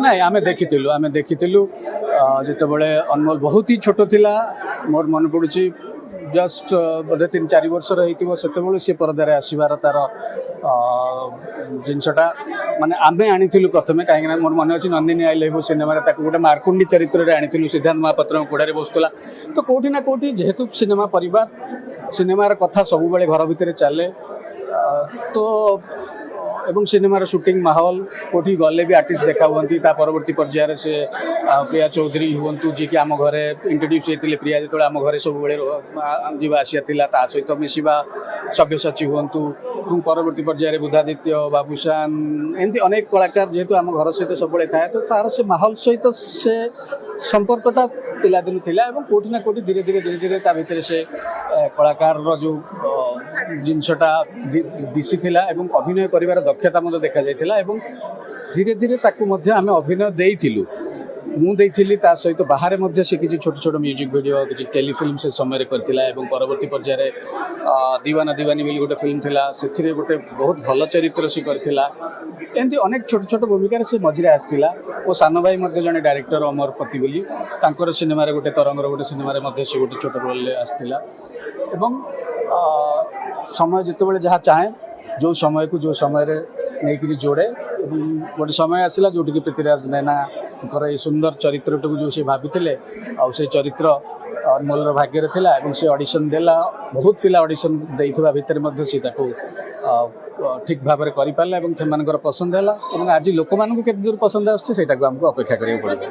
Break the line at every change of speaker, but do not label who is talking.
ନାଇଁ ଆମେ ଦେଖିଥିଲୁ ଯେତେବେଳେ ଅନମୋଲ ବହୁତ ହି ଛୋଟ ଥିଲା ମୋର ମନେ ପଡ଼ୁଛି जस्ट बोधे 3-4 वर्षर होइतिबो सेतेबेले से परदारे आसीबार तार जिनसटा माने आमे आनिथिलु प्रथमे काहेकि मोर मन अछि नंदिनी आई लव सिनेमा रे ताकु गोटे मार्कुंडी चरित्र रे आनिथिलु सिद्धार्थ महापात्र कोड़ारे बसतला तो कोठी ना कोठी जेहेतु सिनेमा परिवार सिनेमार कथा सब बेले घर भितर चले तो एवं सिनेमार शूटिंग माहौल कोठी गले भी आर्टिस्ट देखा हुंती ता परवर्ती पर्यायर से प्रिया चौधरी हुंतु जी कि आम घरे इंट्रोड्यूस होते प्रिया जो आम घरे सब बेले जीवा आसिया थिला ता सहित मिसिबा सब्यसाची हुंतु परवर्ती पर्यायर बुधादित्य बाबूशान एमती अनेक कलाकार जेहेतु आम घर सहित सब बेले थाए तो तार से माहौल सहित से संपर्कटा पिलादिन थिला एवं कोठी ना कोठी धीरे धीरे ता भितर से कलाकार जो जिनसटा दिशी थिला एवं अभिनय करिवार दक्षता मते देखा जायतिला एवं धीरे धीरे ताकू मध्य आमे अभिनय देइथिलु मु देइथिली ता सहित बाहर मध्य से किछि छोट छोट म्यूजिक वीडियो किछि टेलीफिल्म से समय रे करतिला एवं परवर्ती पर्यायर दीवाना दीवानी बोली गोटे फिल्म थिला सेथिरे गोटे बहुत भल चरित्र से करतिला एंती अनेक छोट छोट भूमिका से मझिरे आस्तिला ओ सानो भाई मध्य जने डायरेक्टर अमरपति बोली तांकर सिनेमा रे गोटे तरंगर गोटे सिनेमा रे मध्य से गोटे छोट रोल ले आस्तिला एवं समय जितेबाला जहाँ चाहे जो समय को जो समय नहीं जोड़े गोटे समय आसला जो पृथ्वीराज नैना ये सुंदर चरित्र जो सी भाभी से चरित्र अनमोल भाग्य थिला एवं से ऑडिशन देला बहुत पिला ऑडिशन देइथिबा भितर मध्य से ताको ठीक भाव में कर पारा और से पसंद है आज लोक मानक केते दूर पसंद आछे सेटा को हमको अपेक्षा करिया पड़े।